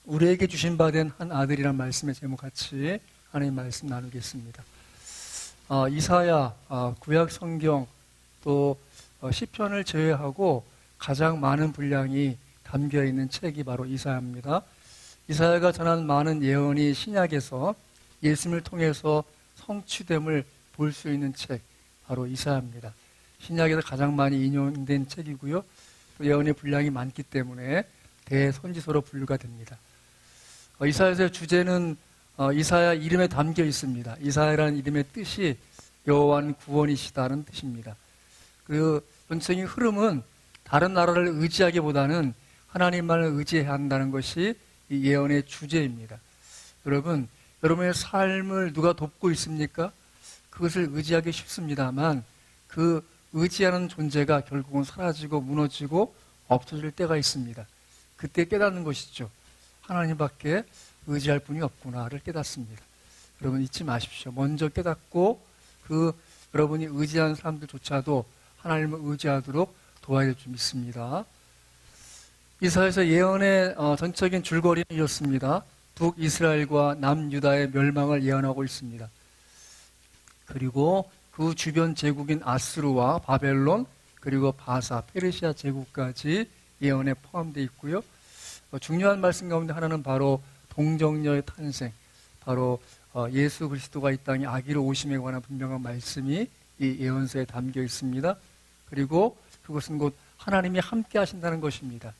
우리에게 주신 바 된 한 아들이란 말씀의 제목 같이 하나님 말씀 나누겠습니다. 이사야, 구약 성경 또 시편을 제외하고 가장 많은 분량이 담겨 있는 책이 바로 이사야입니다. 이사야가 전한 많은 예언이 신약에서 예수님을 통해서 성취됨을 볼 수 있는 책, 바로 이사야입니다. 신약에서 가장 많이 인용된 책이고요. 또 예언의 분량이 많기 때문에 대선지서로 분류가 됩니다. 이사야서의 주제는 이사야 이름에 담겨 있습니다. 이사야라는 이름의 뜻이 여호와는 구원이시다는 뜻입니다. 그 전체적인 흐름은 다른 나라를 의지하기보다는 하나님만을 의지해야 한다는 것이 이 예언의 주제입니다. 여러분의 삶을 누가 돕고 있습니까? 그것을 의지하기 쉽습니다만 그 의지하는 존재가 결국은 사라지고 무너지고 없어질 때가 있습니다. 그때 깨닫는 것이죠. 하나님밖에 의지할 분이 없구나를 깨닫습니다. 여러분 잊지 마십시오. 먼저 깨닫고 여러분이 의지하는 사람들조차도 하나님을 의지하도록 도와야 될 줄 믿습니다. 이사야서 예언의 전적인 줄거리는 이렇습니다. 북이스라엘과 남유다의 멸망을 예언하고 있습니다. 그리고 그 주변 제국인 아스루와 바벨론 그리고 바사, 페르시아 제국까지 예언에 포함되어 있고요. 중요한 말씀 가운데 하나는 바로 동정녀의 탄생, 바로 예수 그리스도가 이 땅에 아기로 오심에 관한 분명한 말씀이 이 예언서에 담겨 있습니다. 그리고 그것은 곧 하나님이 함께 하신다는 것입니다.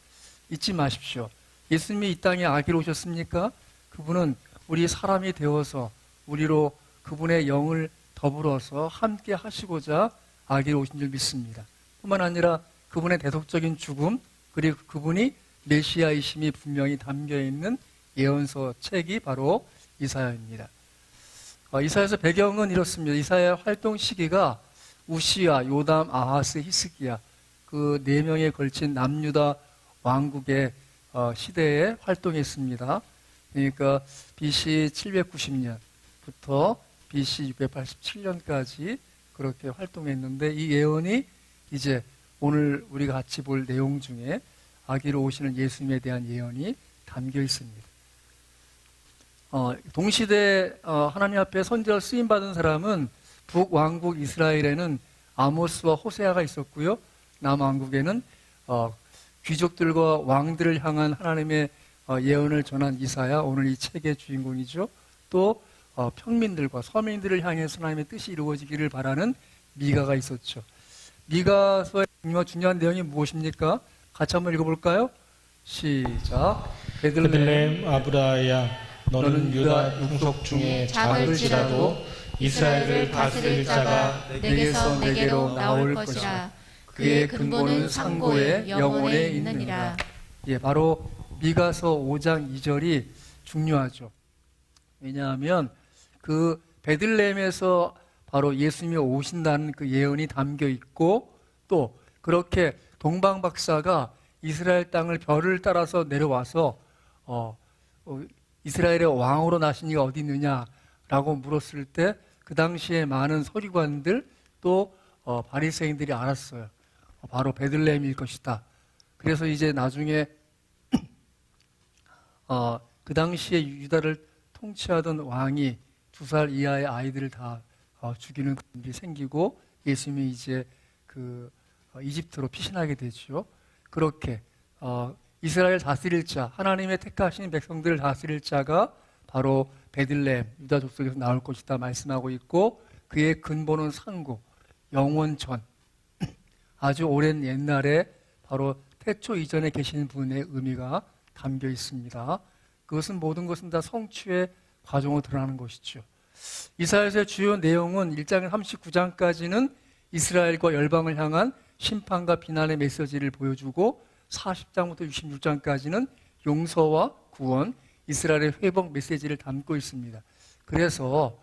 잊지 마십시오. 예수님이 이 땅에 아기로 오셨습니까? 그분은 우리 사람이 되어서 우리로 그분의 영을 더불어서 함께 하시고자 아기로 오신 줄 믿습니다. 뿐만 아니라 그분의 대속적인 죽음, 그리고 그분이 메시아이심이 분명히 담겨있는 예언서 책이 바로 이사야입니다. 이사야서 배경은 이렇습니다. 이사야 활동 시기가 우시야, 요담, 아하스, 히스기야 그 4명에 걸친 남유다 왕국의 시대에 활동했습니다. 그러니까 BC 790년부터 BC 687년까지 그렇게 활동했는데 이 예언이 이제 오늘 우리가 같이 볼 내용 중에 아기로 오시는 예수님에 대한 예언이 담겨 있습니다. 동시대 하나님 앞에 선지자로 쓰임받은 사람은 북왕국 이스라엘에는 아모스와 호세아가 있었고요. 남왕국에는 귀족들과 왕들을 향한 하나님의 예언을 전한 이사야, 오늘 이 책의 주인공이죠. 또 평민들과 서민들을 향해서 하나님의 뜻이 이루어지기를 바라는 미가가 있었죠. 미가서의 중요한 내용이 무엇입니까? 같이 한번 읽어볼까요? 시작. 베들레헴 아브라야, 너는 유다 웅속 중에 작을지라도 이스라엘을 다스릴 자가 내게서 내게로 나올 것이라. 그의 근본은 상고에 영원에 있느니라. 예, 바로 미가서 5장 2절이 중요하죠. 왜냐하면 그 베들레헴에서 바로 예수님이 오신다는 그 예언이 담겨 있고 또 그렇게 동방박사가 이스라엘 땅을 별을 따라서 내려와서 이스라엘의 왕으로 나신 이가 어디 있느냐라고 물었을 때 그 당시에 많은 서기관들 또 바리새인들이 알았어요. 바로 베들레헴일 것이다. 그래서 이제 나중에 그 당시에 유다를 통치하던 왕이 2살 이하의 아이들을 다 죽이는 일이 생기고 예수님이 이제 이집트로 피신하게 되죠. 그렇게 이스라엘 다스릴 자, 하나님의 택하신 백성들을 다스릴 자가 바로 베들레헴, 유다 족속에서 나올 것이다 말씀하고 있고 그의 근본은 상고, 영원전, 아주 오랜 옛날에 바로 태초 이전에 계신 분의 의미가 담겨 있습니다. 그것은 모든 것은 다 성취의 과정으로 드러나는 것이죠. 이사야서의 주요 내용은 1장 39장까지는 이스라엘과 열방을 향한 심판과 비난의 메시지를 보여주고 40장부터 66장까지는 용서와 구원, 이스라엘의 회복 메시지를 담고 있습니다. 그래서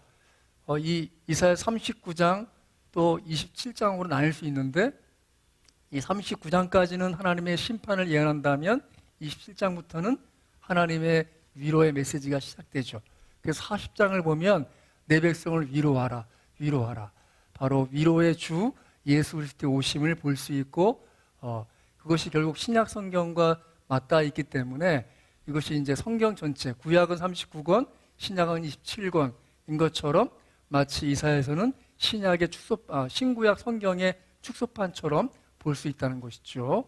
이 이사야 39장 또 27장으로 나눌 수 있는데 이 39장까지는 하나님의 심판을 예언한다면 27장부터는 하나님의 위로의 메시지가 시작되죠. 그래서 40장을 보면 내 백성을 위로하라, 위로하라. 바로 위로의 주 예수 그리스도의 오심을 볼 수 있고 그것이 결국 신약 성경과 맞닿아 있기 때문에 이것이 이제 성경 전체, 구약은 39권, 신약은 27권인 것처럼 마치 이사야서는 신약의 신구약 성경의 축소판처럼 볼 수 있다는 것이죠.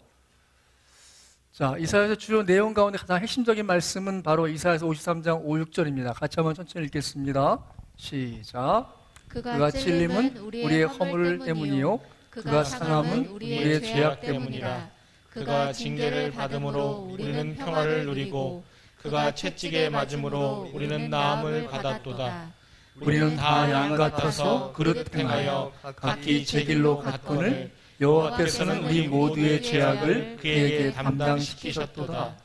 자, 이사야서 주요 내용 가운데 가장 핵심적인 말씀은 바로 이사야서 53장 5, 6절입니다. 같이 한번 천천히 읽겠습니다. 시작. 그가 찔림은 우리의 허물 때문이요 그가 상함은 우리의 죄악 때문이라. 그가 징계를 받음으로 우리는 평화를 누리고 그가 채찍에 맞음으로 우리는 나음을 받았도다. 우리는 다 양 같아서 그릇 행하여 각기 제 길로 갔거늘 여호와께서는 우리 모두의 죄악을 그에게 담당시키셨도다.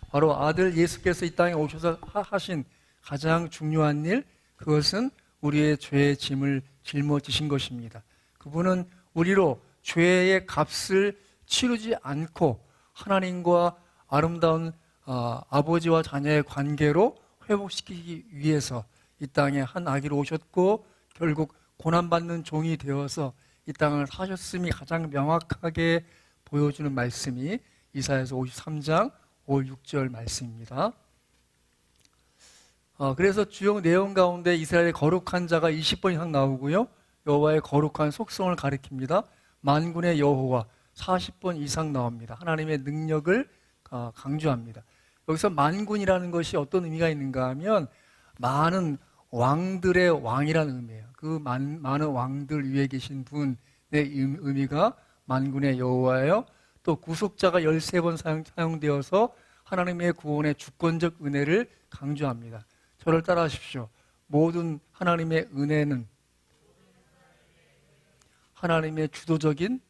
바로 아들 예수께서 이 땅에 오셔서 하신 가장 중요한 일, 그것은 우리의 죄의 짐을 짊어지신 것입니다. 그분은 우리로 죄의 값을 치르지 않고 하나님과 아름다운 아버지와 자녀의 관계로 회복시키기 위해서 이 땅에 한 아기로 오셨고 결국 고난받는 종이 되어서 이 땅을 사셨음이 가장 명확하게 보여주는 말씀이 이사야서 53장 5, 6절 말씀입니다. 그래서 주요 내용 가운데 이스라엘의 거룩한 자가 20번 이상 나오고요. 여호와의 거룩한 속성을 가리킵니다. 만군의 여호와 40번 이상 나옵니다. 하나님의 능력을 강조합니다. 여기서 만군이라는 것이 어떤 의미가 있는가 하면 많은 왕들의 왕이라는 의미예요. 그 많은 왕들 위에 계신 분의 의미가 만군의 여호와예요. 또 구속자가 13번 사용되어서 하나님의 구원의 주권적 은혜를 강조합니다. 저를 따라하십시오. 모든 하나님의 은혜는 하나님의 주도적인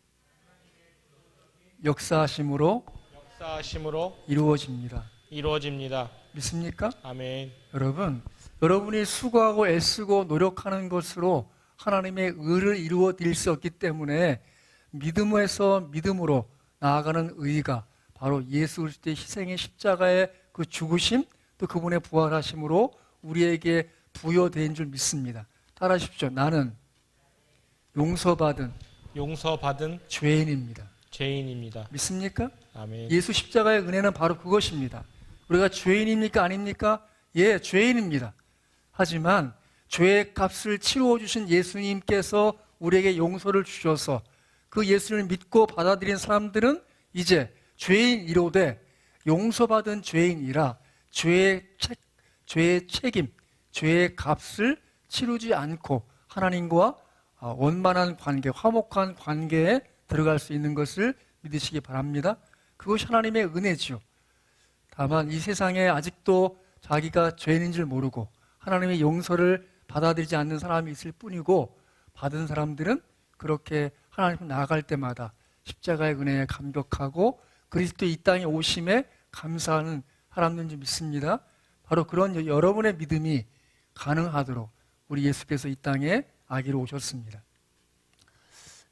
역사하심으로 이루어집니다. 믿습니까? 아멘. 여러분이 수고하고 애쓰고 노력하는 것으로 하나님의 의를 이루어 드릴 수 없기 때문에 믿음에서 믿음으로 나아가는 의가 바로 예수 그리스도의 희생의 십자가의 그 죽으심 또 그분의 부활하심으로 우리에게 부여된 줄 믿습니다. 따라하십시오. 나는 용서받은 죄인입니다. 믿습니까? 아멘. 예수 십자가의 은혜는 바로 그것입니다. 우리가 죄인입니까? 아닙니까? 예, 죄인입니다. 하지만 죄의 값을 치루어 주신 예수님께서 우리에게 용서를 주셔서 그 예수를 믿고 받아들인 사람들은 이제 죄인이로되 용서받은 죄인이라 죄의 책임, 죄의 값을 치르지 않고 하나님과 원만한 관계, 화목한 관계에 들어갈 수 있는 것을 믿으시기 바랍니다. 그것이 하나님의 은혜지요. 다만 이 세상에 아직도 자기가 죄인인 줄 모르고 하나님의 용서를 받아들이지 않는 사람이 있을 뿐이고 받은 사람들은 그렇게 하나님 나아갈 때마다 십자가의 은혜에 감격하고 그리스도 이 땅에 오심에 감사하는 사람들인 줄 믿습니다. 바로 그런 여러분의 믿음이 가능하도록 우리 예수께서 이 땅에 아기로 오셨습니다.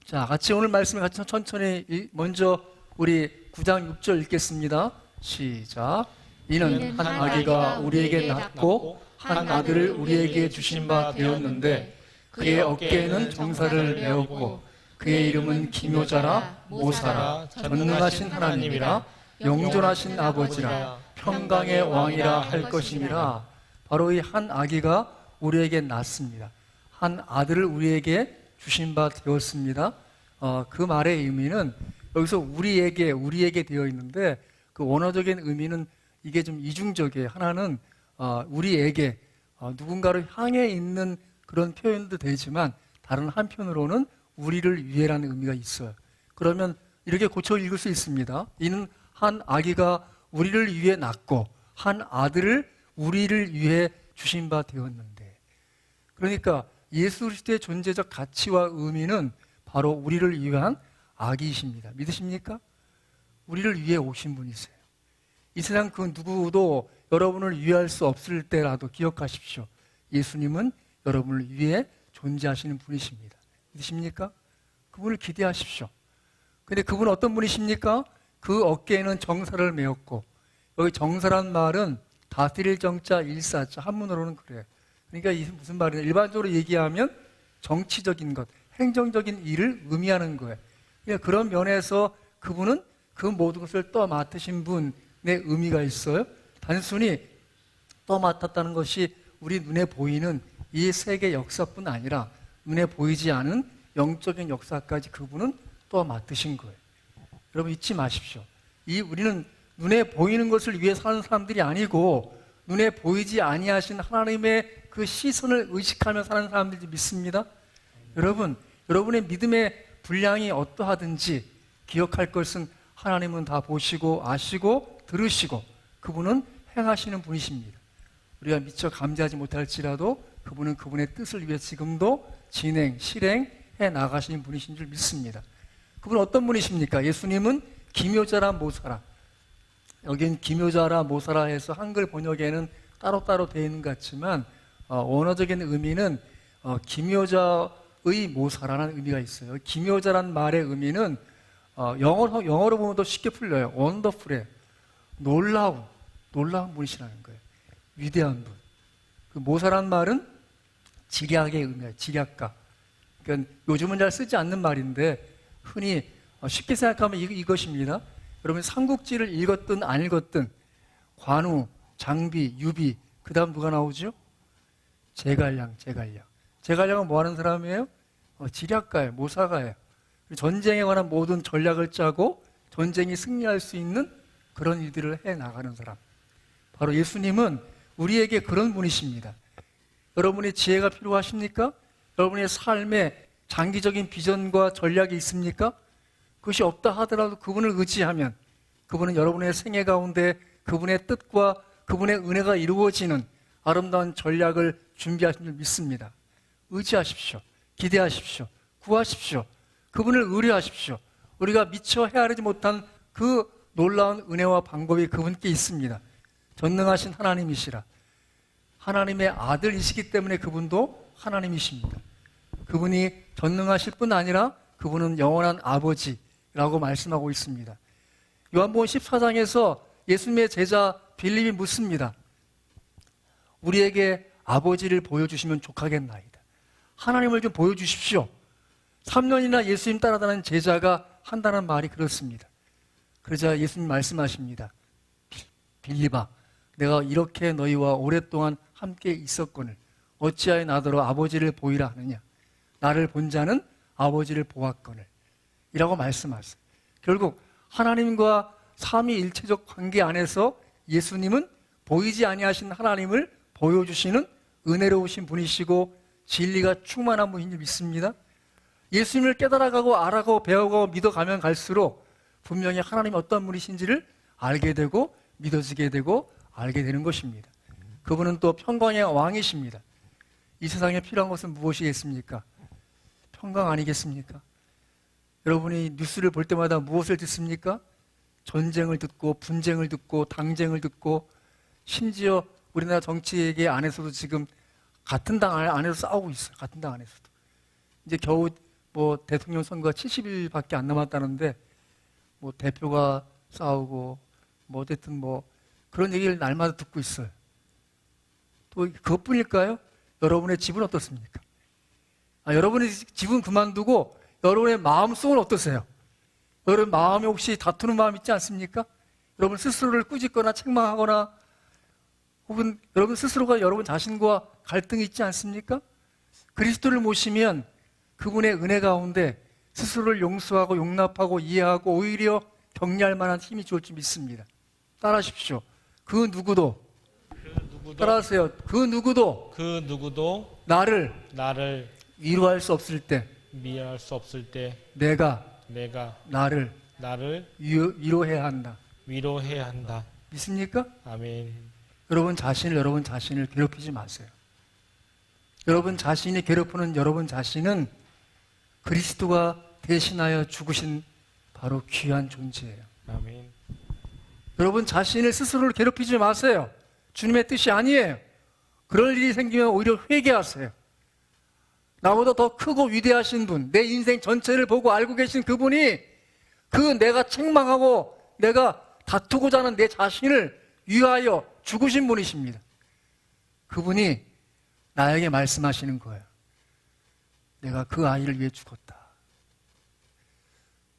자, 같이 오늘 말씀을 같이 천천히 먼저 우리 9장 6절 읽겠습니다. 시작. 이는 한 아기가 우리에게 낳고 한 아들을 우리에게 주신 바 되었는데 그의 어깨에는 정사를 메었고 그의 이름은 기묘자라 모사라 전능하신 하나님이라 영존하신 아버지라 평강의 왕이라 할 것임이라. 바로 이 한 아기가 우리에게 낳습니다. 한 아들을 우리에게 주신 바 되었습니다. 그 말의 의미는 여기서 우리에게 되어 있는데 그 원어적인 의미는 이게 좀 이중적이에요. 하나는 우리에게 누군가를 향해 있는 그런 표현도 되지만 다른 한편으로는 우리를 위해라는 의미가 있어요. 그러면 이렇게 고쳐 읽을 수 있습니다. 이는 한 아기가 우리를 위해 낳고 한 아들을 우리를 위해 주신 바 되었는데, 그러니까 예수 그리스도의 존재적 가치와 의미는 바로 우리를 위한 아기이십니다. 믿으십니까? 우리를 위해 오신 분이세요. 이 세상 그 누구도 여러분을 위할 수 없을 때라도 기억하십시오. 예수님은 여러분을 위해 존재하시는 분이십니다. 믿으십니까? 그분을 기대하십시오. 근데 그분은 어떤 분이십니까? 그 어깨에는 정사를 메었고, 여기 정사란 말은 다스릴 정자 일사자, 한문으로는 그래요. 그러니까 이게 무슨 말이냐, 일반적으로 얘기하면 정치적인 것, 행정적인 일을 의미하는 거예요. 그러니까 그런 면에서 그분은 그 모든 것을 떠맡으신 분의 의미가 있어요. 단순히 떠맡았다는 것이 우리 눈에 보이는 이 세계 역사뿐 아니라 눈에 보이지 않은 영적인 역사까지 그분은 떠맡으신 거예요. 여러분 잊지 마십시오. 우리는 눈에 보이는 것을 위해 사는 사람들이 아니고 눈에 보이지 아니하신 하나님의 그 시선을 의식하며 사는 사람들이 믿습니다. 여러분, 여러분의 믿음의 분량이 어떠하든지 기억할 것은 하나님은 다 보시고 아시고 들으시고 그분은 행하시는 분이십니다. 우리가 미처 감지하지 못할지라도 그분은 그분의 뜻을 위해 지금도 진행, 실행해 나가시는 분이신 줄 믿습니다. 그분은 어떤 분이십니까? 예수님은 기묘자라 모사라. 여긴 기묘자라 모사라 해서 한글 번역에는 따로따로 되어 있는 것 같지만 원어적인 의미는 기묘자의 모사라는 의미가 있어요. 기묘자란 말의 의미는 영어로 보면 더 쉽게 풀려요. 원더풀해. 놀라운 분이시라는 거예요. 위대한 분. 그 모사란 말은 지략의 의미예요. 지략가. 그러니까 요즘은 잘 쓰지 않는 말인데 흔히 쉽게 생각하면 이것입니다. 여러분 삼국지를 읽었든 안 읽었든 관우, 장비, 유비 그 다음 누가 나오죠? 제갈량은 뭐 하는 사람이에요? 지략가예요. 모사가예요. 전쟁에 관한 모든 전략을 짜고 전쟁이 승리할 수 있는 그런 일들을 해나가는 사람. 바로 예수님은 우리에게 그런 분이십니다. 여러분의 지혜가 필요하십니까? 여러분의 삶에 장기적인 비전과 전략이 있습니까? 그것이 없다 하더라도 그분을 의지하면 그분은 여러분의 생애 가운데 그분의 뜻과 그분의 은혜가 이루어지는 아름다운 전략을 준비하신 줄 믿습니다. 의지하십시오. 기대하십시오. 구하십시오. 그분을 의뢰하십시오. 우리가 미처 헤아리지 못한 그 놀라운 은혜와 방법이 그분께 있습니다. 전능하신 하나님이시라. 하나님의 아들이시기 때문에 그분도 하나님이십니다. 그분이 전능하실 뿐 아니라 그분은 영원한 아버지라고 말씀하고 있습니다. 요한복음 14장에서 예수님의 제자 빌립이 묻습니다. 우리에게 아버지를 보여주시면 족하겠나이다. 하나님을 좀 보여주십시오. 3년이나 예수님 따라다니는 제자가 한다는 말이 그렇습니다. 그러자 예수님 말씀하십니다. 빌립아, 내가 이렇게 너희와 오랫동안 함께 있었거늘 어찌하여 나더러 아버지를 보이라 하느냐. 나를 본 자는 아버지를 보았거늘 이라고 말씀하세요. 결국 하나님과 삼위일체적 관계 안에서 예수님은 보이지 아니하신 하나님을 보여주시는 은혜로우신 분이시고 진리가 충만한 분인 줄 믿습니다. 예수님을 깨달아가고 알아가고 배워가고 믿어가면 갈수록 분명히 하나님이 어떤 분이신지를 알게 되고 믿어지게 되고 알게 되는 것입니다. 그분은 또 평강의 왕이십니다. 이 세상에 필요한 것은 무엇이겠습니까? 평강 아니겠습니까? 여러분이 뉴스를 볼 때마다 무엇을 듣습니까? 전쟁을 듣고 분쟁을 듣고 당쟁을 듣고 심지어 우리나라 정치계 안에서도 지금 같은 당 안에서 싸우고 있어요. 같은 당 안에서도. 이제 겨우 뭐 대통령 선거가 70일밖에 안 남았다는데 뭐 대표가 싸우고 뭐 어쨌든 뭐 그런 얘기를 날마다 듣고 있어요. 또 그것뿐일까요? 여러분의 집은 어떻습니까? 여러분의 집은 그만두고 여러분의 마음속은 어떠세요? 여러분 마음에 혹시 다투는 마음 있지 않습니까? 여러분 스스로를 꾸짖거나 책망하거나 혹은 여러분 스스로가 여러분 자신과 갈등이 있지 않습니까? 그리스도를 모시면 그분의 은혜 가운데 스스로를 용서하고 용납하고 이해하고 오히려 격려할 만한 힘이 좋을 줄 믿습니다. 따라하십시오. 그 누구도 따라하세요. 그 누구도 나를 위로할 수 없을 때 미워할 수 없을 때 내가 나를 위로해야 한다. 위로해야 한다. 믿습니까? 아멘. 여러분 자신을 괴롭히지 마세요. 여러분 자신이 괴롭히는 여러분 자신은 그리스도가 대신하여 죽으신 바로 귀한 존재예요. 아멘. 여러분 자신을 스스로를 괴롭히지 마세요. 주님의 뜻이 아니에요. 그럴 일이 생기면 오히려 회개하세요. 나보다 더 크고 위대하신 분, 내 인생 전체를 보고 알고 계신 그분이 내가 책망하고 내가 다투고자 하는 내 자신을 위하여 죽으신 분이십니다. 그분이 나에게 말씀하시는 거예요. 내가 그 아이를 위해 죽었다.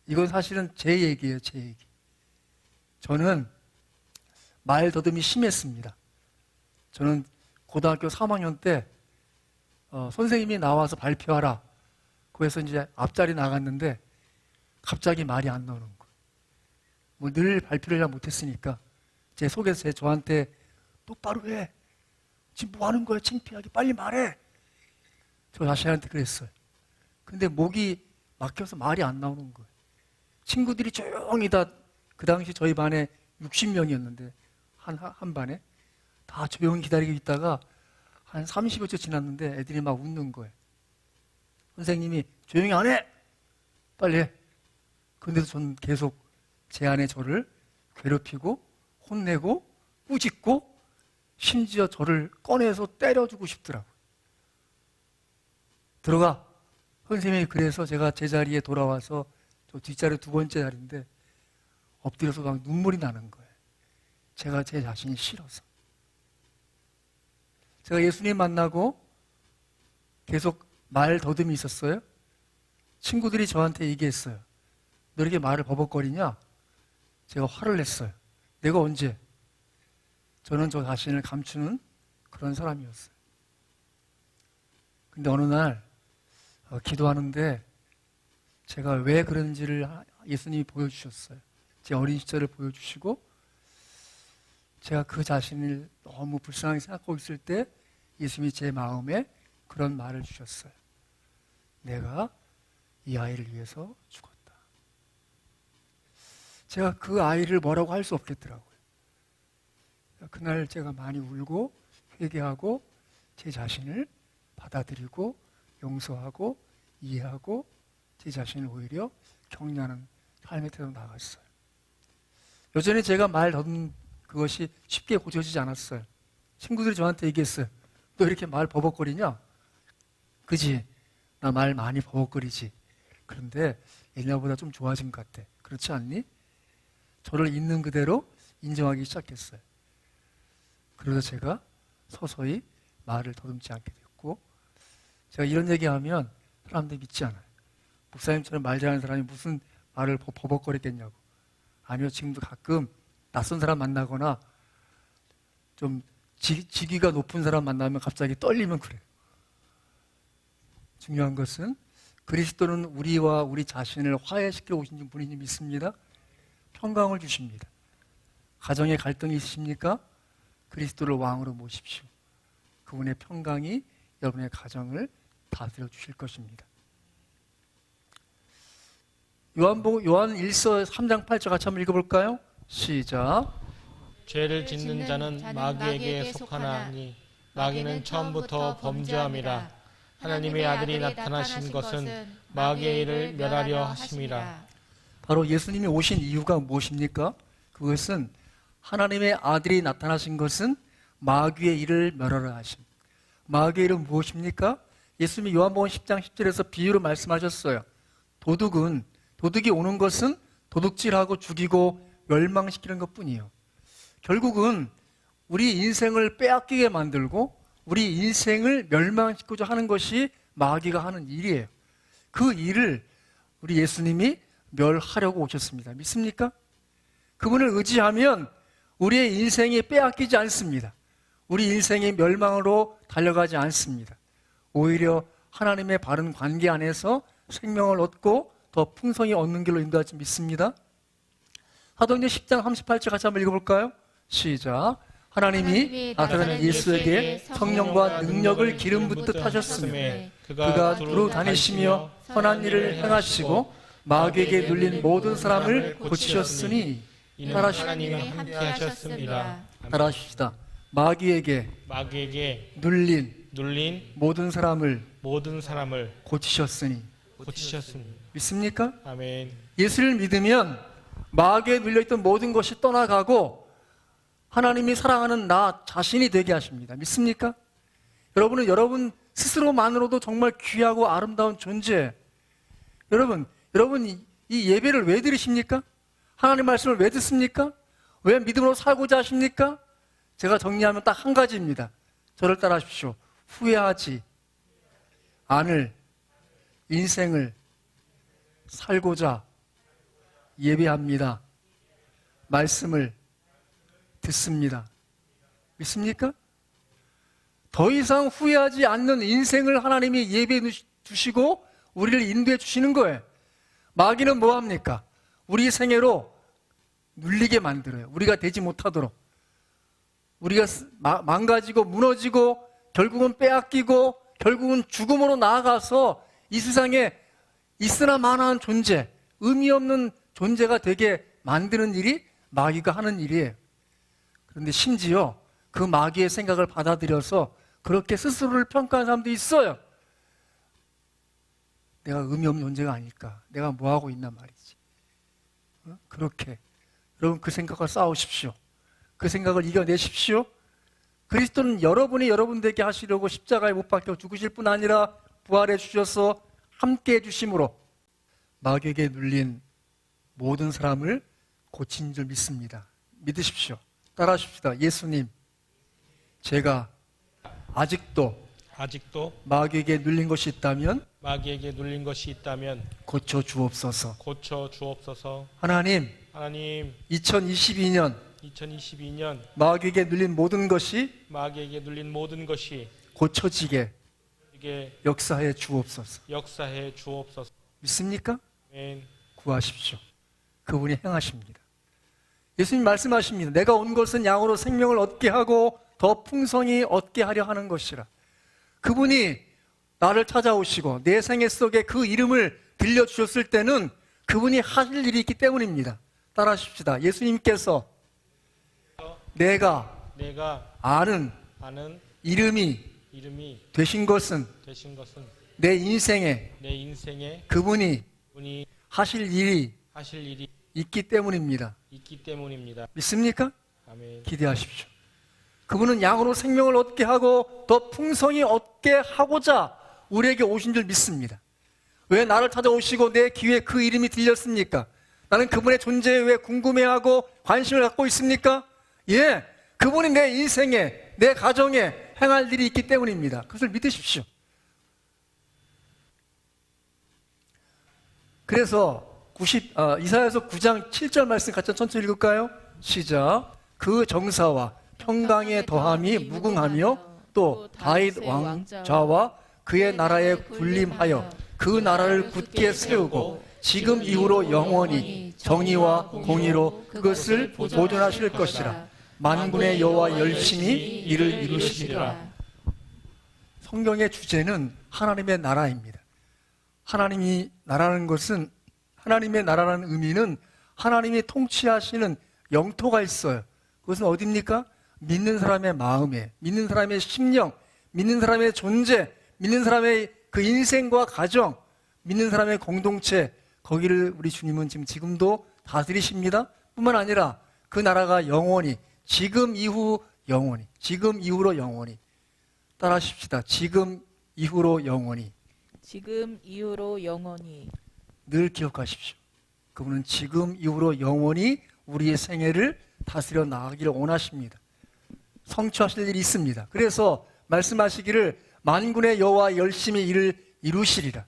이건 사실은 제 얘기예요, 제 얘기. 저는 말 더듬이 심했습니다. 저는 고등학교 3학년 때 선생님이 나와서 발표하라. 그래서 이제 앞자리 나갔는데 갑자기 말이 안 나오는 거예요. 뭐 늘 발표를 잘 못했으니까 제 속에서 저한테 똑바로 해. 지금 뭐 하는 거야? 창피하게 빨리 말해. 저 자신한테 그랬어요. 근데 목이 막혀서 말이 안 나오는 거예요. 친구들이 조용히 다, 그 당시 저희 반에 60명이었는데 한 반에 다 조용히 기다리고 있다가 한 30여 초 지났는데 애들이 막 웃는 거예요. 선생님이 조용히 안 해! 빨리 해! 근데도 저는 계속 제 안에 저를 괴롭히고 혼내고 꾸짖고 심지어 저를 꺼내서 때려주고 싶더라고요. 들어가! 선생님이 그래서 제가 제 자리에 돌아와서 저 뒷자리 2번째 자리인데 엎드려서 막 눈물이 나는 거예요. 제가 제 자신이 싫어서. 제가 예수님 만나고 계속 말 더듬이 있었어요. 친구들이 저한테 얘기했어요. 너 이렇게 말을 버벅거리냐? 제가 화를 냈어요. 내가 언제? 저는 저 자신을 감추는 그런 사람이었어요. 근데 어느 날 기도하는데 제가 왜 그런지를 예수님이 보여주셨어요. 제 어린 시절을 보여주시고 제가 그 자신을 너무 불쌍하게 생각하고 있을 때 예수님이 제 마음에 그런 말을 주셨어요. 내가 이 아이를 위해서 죽었다. 제가 그 아이를 뭐라고 할 수 없겠더라고요. 그날 제가 많이 울고 회개하고 제 자신을 받아들이고 용서하고 이해하고 제 자신을 오히려 격려하는 삶의 태도로 나갔어요. 여전히 제가 말 더듬 그것이 쉽게 고쳐지지 않았어요. 친구들이 저한테 얘기했어요. 너 이렇게 말 버벅거리냐? 그지? 나 말 많이 버벅거리지. 그런데 옛날보다 좀 좋아진 것 같아. 그렇지 않니? 저를 있는 그대로 인정하기 시작했어요. 그러다 제가 서서히 말을 더듬지 않게 됐고, 제가 이런 얘기하면 사람들이 믿지 않아요. 목사님처럼 말 잘하는 사람이 무슨 말을 버벅거리겠냐고. 아니요, 지금도 가끔 낯선 사람 만나거나 좀 직위가 높은 사람 만나면 갑자기 떨리면 그래요. 중요한 것은 그리스도는 우리와 우리 자신을 화해시켜 오신 분이 믿습니다. 평강을 주십니다. 가정에 갈등이 있으십니까? 그리스도를 왕으로 모십시오. 그분의 평강이 여러분의 가정을 다스려 주실 것입니다. 요한 1서 3장 8절 같이 한번 읽어볼까요? 시작. 죄를 짓는 자는 마귀에게 속하나니 마귀는 처음부터 범죄함이라. 하나님의 아들이 나타나신 것은 마귀의 일을 멸하려 하심이라. 바로 예수님이 오신 이유가 무엇입니까? 그것은 하나님의 아들이 나타나신 것은 마귀의 일을 멸하려 하심. 마귀의 일은 무엇입니까? 예수님이 요한복음 10장 10절에서 비유로 말씀하셨어요. 도둑이 오는 것은 도둑질하고 죽이고 멸망시키는 것뿐이에요. 결국은 우리 인생을 빼앗기게 만들고 우리 인생을 멸망시키고자 하는 것이 마귀가 하는 일이에요. 그 일을 우리 예수님이 멸하려고 오셨습니다. 믿습니까? 그분을 의지하면 우리의 인생이 빼앗기지 않습니다. 우리 인생이 멸망으로 달려가지 않습니다. 오히려 하나님의 바른 관계 안에서 생명을 얻고 더 풍성히 얻는 길로 인도할지 믿습니다. 사도행전 10장 38절 같이 한번 읽어볼까요? 시작. 하나님이 나타나는 예수에게 성령과 능력을 기름 붓듯 하셨으며 그가 두루 다니시며 선한 일을 행하시고 마귀에게 눌린 모든 사람을 고치셨으니. 하나님이 함께 하셨습니다. 따라하십시다. 마귀에게 눌린 모든 사람을 고치셨으니. 믿습니까? 아멘. 예수를 믿으면 마귀에 눌려있던 모든 것이 떠나가고 하나님이 사랑하는 나 자신이 되게 하십니다. 믿습니까? 여러분은 여러분 스스로만으로도 정말 귀하고 아름다운 존재예요. 여러분 이 예배를 왜 드리십니까? 하나님 말씀을 왜 듣습니까? 왜 믿음으로 살고자 하십니까? 제가 정리하면 딱 한 가지입니다. 저를 따라하십시오. 후회하지 않을 인생을 살고자 예배합니다. 말씀을 듣습니다. 믿습니까? 더 이상 후회하지 않는 인생을 하나님이 예배해 두시고 우리를 인도해 주시는 거예요. 마귀는 뭐합니까? 우리 생애로 눌리게 만들어요. 우리가 되지 못하도록. 우리가 망가지고 무너지고 결국은 빼앗기고 결국은 죽음으로 나아가서 이 세상에 있으나 마나한 존재, 의미 없는 존재가 되게 만드는 일이 마귀가 하는 일이에요. 그런데 심지어 그 마귀의 생각을 받아들여서 그렇게 스스로를 평가하는 사람도 있어요. 내가 의미 없는 존재가 아닐까? 내가 뭐하고 있나 말이지. 그렇게. 여러분 그 생각과 싸우십시오. 그 생각을 이겨내십시오. 그리스도는 여러분이 여러분들에게 하시려고 십자가에 못 박혀 죽으실 뿐 아니라 부활해 주셔서 함께 해주심으로 마귀에게 눌린 모든 사람을 고친 줄 믿습니다. 믿으십시오. 따라하십시다. 예수님, 제가 아직도 마귀에게 눌린 것이 있다면 마귀에게 눌린 것이 있다면 고쳐 주옵소서. 고쳐 주옵소서. 하나님, 2022년 마귀에게 눌린 모든 것이 고쳐지게 역사해 주옵소서. 믿습니까? 아멘. 구하십시오. 그분이 행하십니다. 예수님 말씀하십니다. 내가 온 것은 양으로 생명을 얻게 하고 더 풍성히 얻게 하려 하는 것이라. 그분이 나를 찾아오시고 내 생애 속에 그 이름을 들려주셨을 때는 그분이 하실 일이 있기 때문입니다. 따라하십시다. 예수님께서 내가 아는 이름이 되신 것은 내 인생에 그분이 하실 일이 있기 때문입니다. 믿습니까? 아멘. 기대하십시오. 그분은 양으로 생명을 얻게 하고 더 풍성히 얻게 하고자 우리에게 오신 줄 믿습니다. 왜 나를 찾아오시고 내 귀에 그 이름이 들렸습니까? 나는 그분의 존재에 왜 궁금해하고 관심을 갖고 있습니까? 예, 그분이 내 인생에, 내 가정에 행할 일이 있기 때문입니다. 그것을 믿으십시오. 그래서 이사야서 9장 7절 말씀 같이 천천히 읽을까요? 시작. 그 정사와 평강의 더함이 무궁하며 또 다윗 왕자와 그의 나라에 군림하여 그 나라를 굳게 세우고 지금 이후로 영원히 정의와 공의로 그것을 보존하실 것이라. 만군의 여호와 열심히 이를 이루시리라. 성경의 주제는 하나님의 나라입니다. 하나님이 나라는 것은, 하나님의 나라라는 의미는 하나님이 통치하시는 영토가 있어요. 그것은 어디입니까? 믿는 사람의 마음에, 믿는 사람의 심령, 믿는 사람의 존재, 믿는 사람의 그 인생과 가정, 믿는 사람의 공동체, 거기를 우리 주님은 지금도 다스리십니다. 뿐만 아니라 그 나라가 영원히, 지금 이후 영원히, 지금 이후로 영원히. 따라하십시다. 지금 이후로 영원히. 지금 이후로 영원히. 늘 기억하십시오. 그분은 지금 이후로 영원히 우리의 생애를 다스려 나가기를 원하십니다. 성취하실 일이 있습니다. 그래서 말씀하시기를 만군의 여호와 열심히 이를 이루시리라.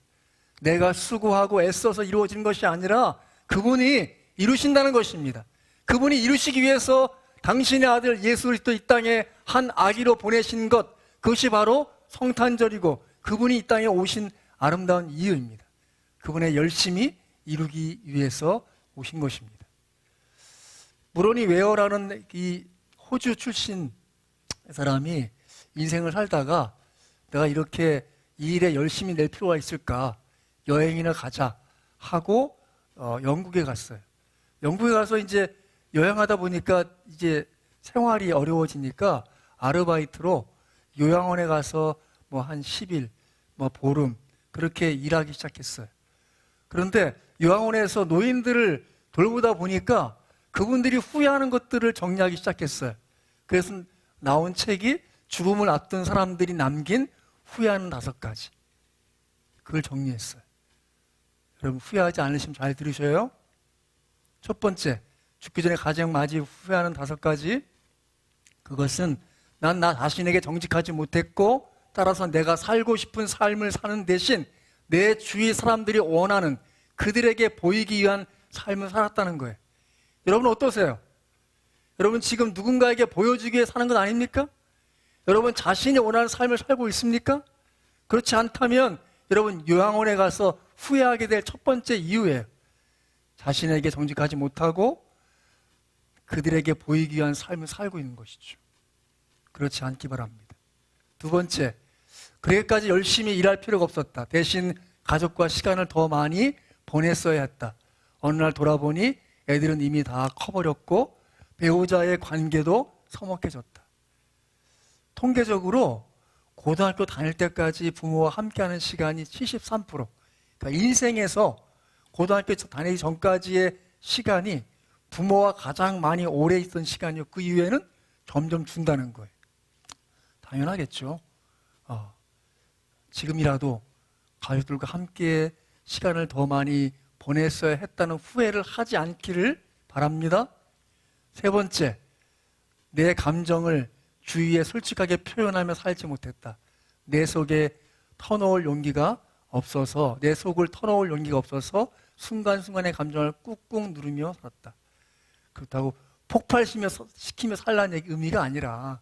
내가 수고하고 애써서 이루어지는 것이 아니라 그분이 이루신다는 것입니다. 그분이 이루시기 위해서 당신의 아들 예수 그리스도 이 땅에 한 아기로 보내신 것, 그것이 바로 성탄절이고 그분이 이 땅에 오신 아름다운 이유입니다. 그분의 열심히 이루기 위해서 오신 것입니다. 브로니 웨어라는 이 호주 출신 사람이 인생을 살다가 내가 이렇게 이 일에 열심히 낼 필요가 있을까, 여행이나 가자 하고 영국에 갔어요. 영국에 가서 이제 여행하다 보니까 이제 생활이 어려워지니까 아르바이트로 요양원에 가서 뭐 한 10일, 뭐 보름 그렇게 일하기 시작했어요. 그런데 요양원에서 노인들을 돌보다 보니까 그분들이 후회하는 것들을 정리하기 시작했어요. 그래서 나온 책이 죽음을 앞둔 사람들이 남긴 후회하는 5가지. 그걸 정리했어요. 여러분 후회하지 않으시면 잘 들으셔요. 첫 번째, 죽기 전에 가장 맞이 후회하는 5가지. 그것은 난 나 자신에게 정직하지 못했고 따라서 내가 살고 싶은 삶을 사는 대신 내 주위 사람들이 원하는 그들에게 보이기 위한 삶을 살았다는 거예요. 여러분 어떠세요? 여러분 지금 누군가에게 보여주기 위해 사는 것 아닙니까? 여러분 자신이 원하는 삶을 살고 있습니까? 그렇지 않다면 여러분 요양원에 가서 후회하게 될 첫 번째 이유예요. 자신에게 정직하지 못하고 그들에게 보이기 위한 삶을 살고 있는 것이죠. 그렇지 않기 바랍니다. 두 번째, 그렇게까지 열심히 일할 필요가 없었다. 대신 가족과 시간을 더 많이 보냈어야 했다. 어느 날 돌아보니 애들은 이미 다 커버렸고 배우자의 관계도 서먹해졌다. 통계적으로 고등학교 다닐 때까지 부모와 함께하는 시간이 73%. 그러니까 인생에서 고등학교 다니기 전까지의 시간이 부모와 가장 많이 오래 있던 시간이요. 그 이후에는 점점 준다는 거예요. 당연하겠죠. 지금이라도 가족들과 함께 시간을 더 많이 보냈어야 했다는 후회를 하지 않기를 바랍니다. 세 번째, 내 감정을 주위에 솔직하게 표현하며 살지 못했다. 내 속에 터놓을 용기가 없어서, 내 속을 터놓을 용기가 순간순간의 감정을 꾹꾹 누르며 살았다. 그렇다고 폭발시키며 살라는 의미가 아니라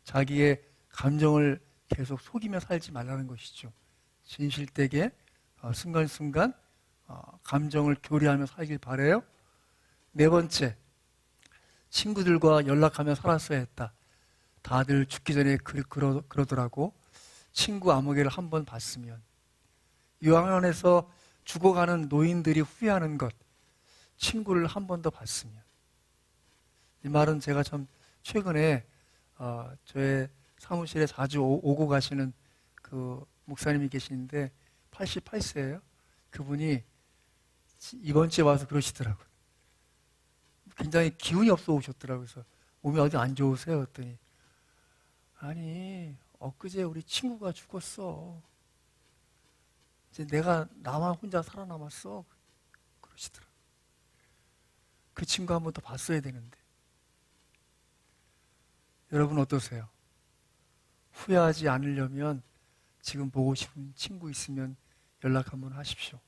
자기의 감정을 계속 속이며 살지 말라는 것이죠. 진실되게 순간순간 감정을 교류하며 살길 바라요. 네 번째, 친구들과 연락하며 살았어야 했다. 다들 죽기 전에 그러더라고. 친구 아무개를 한 번 봤으면. 요양원에서 죽어가는 노인들이 후회하는 것, 친구를 한 번 더 봤으면. 이 말은 제가 참 최근에 저의 사무실에 자주 오고 가시는 그 목사님이 계시는데 88세예요. 그분이 이번 주에 와서 그러시더라고요. 굉장히 기운이 없어 오셨더라고요. 그래서 몸이 어디 안 좋으세요? 그랬더니 아니 엊그제 우리 친구가 죽었어. 이제 나만 혼자 살아남았어. 그러시더라고요. 그 친구 한 번 더 봤어야 되는데. 여러분 어떠세요? 후회하지 않으려면 지금 보고 싶은 친구 있으면 연락 한번 하십시오.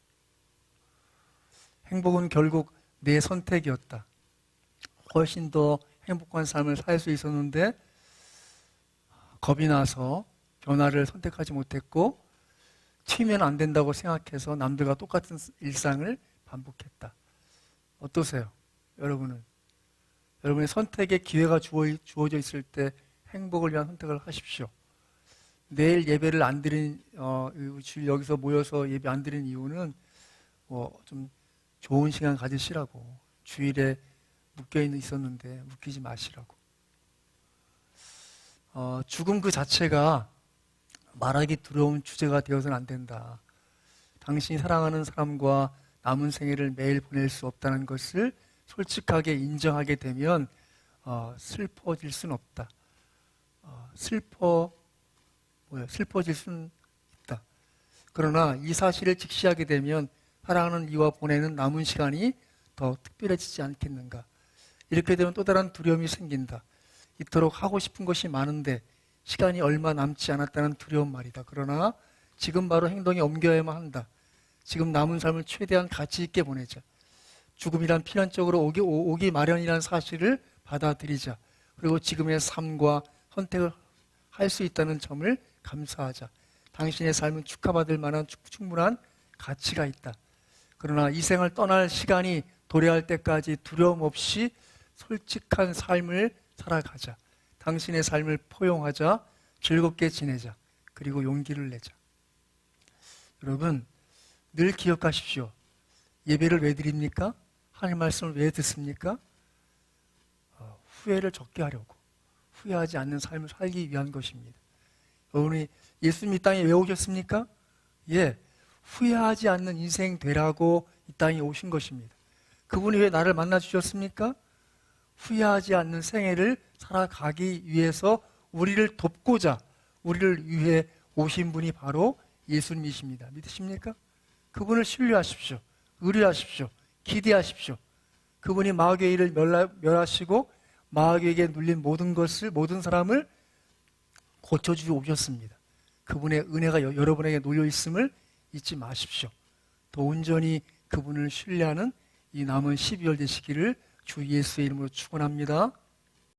행복은 결국 내 선택이었다. 훨씬 더 행복한 삶을 살 수 있었는데 겁이 나서 변화를 선택하지 못했고 튀면 안 된다고 생각해서 남들과 똑같은 일상을 반복했다. 어떠세요? 여러분은? 여러분의 선택의 기회가 주어져 있을 때 행복을 위한 선택을 하십시오. 내일 예배를 안 드린 여기서 모여서 예배 안 드린 이유는 좀 좋은 시간 가지시라고. 주일에 묶여 있었는데 묶이지 마시라고. 죽음 그 자체가 말하기 두려운 주제가 되어서는 안 된다. 당신이 사랑하는 사람과 남은 생애를 매일 보낼 수 없다는 것을 솔직하게 인정하게 되면 슬퍼질 수는 없다. 슬퍼질 수는 있다. 그러나 이 사실을 직시하게 되면 사랑하는 이와 보내는 남은 시간이 더 특별해지지 않겠는가. 이렇게 되면 또 다른 두려움이 생긴다. 이토록 하고 싶은 것이 많은데 시간이 얼마 남지 않았다는 두려운 말이다. 그러나 지금 바로 행동에 옮겨야만 한다. 지금 남은 삶을 최대한 가치 있게 보내자. 죽음이란 필연적으로 오기 마련이라는 사실을 받아들이자. 그리고 지금의 삶과 선택을 할 수 있다는 점을 감사하자. 당신의 삶은 축하받을 만한 충분한 가치가 있다. 그러나 이 생을 떠날 시간이 도래할 때까지 두려움 없이 솔직한 삶을 살아가자. 당신의 삶을 포용하자. 즐겁게 지내자. 그리고 용기를 내자. 여러분, 늘 기억하십시오. 예배를 왜 드립니까? 하나님 말씀을 왜 듣습니까? 후회를 적게 하려고, 후회하지 않는 삶을 살기 위한 것입니다. 여러분이 예수님 이 땅에 왜 오셨습니까? 예, 후회하지 않는 인생 되라고 이 땅에 오신 것입니다. 그분이 왜 나를 만나 주셨습니까? 후회하지 않는 생애를 살아가기 위해서 우리를 돕고자, 우리를 위해 오신 분이 바로 예수님이십니다. 믿으십니까? 그분을 신뢰하십시오. 의뢰하십시오. 기대하십시오. 그분이 마귀의 일을 멸하시고 마귀에게 눌린 모든 사람을 고쳐주고 오셨습니다. 그분의 은혜가 여러분에게 놓여 있음을 잊지 마십시오. 더 온전히 그분을 신뢰하는 이 남은 12월 되시기를 주 예수의 이름으로 축원합니다.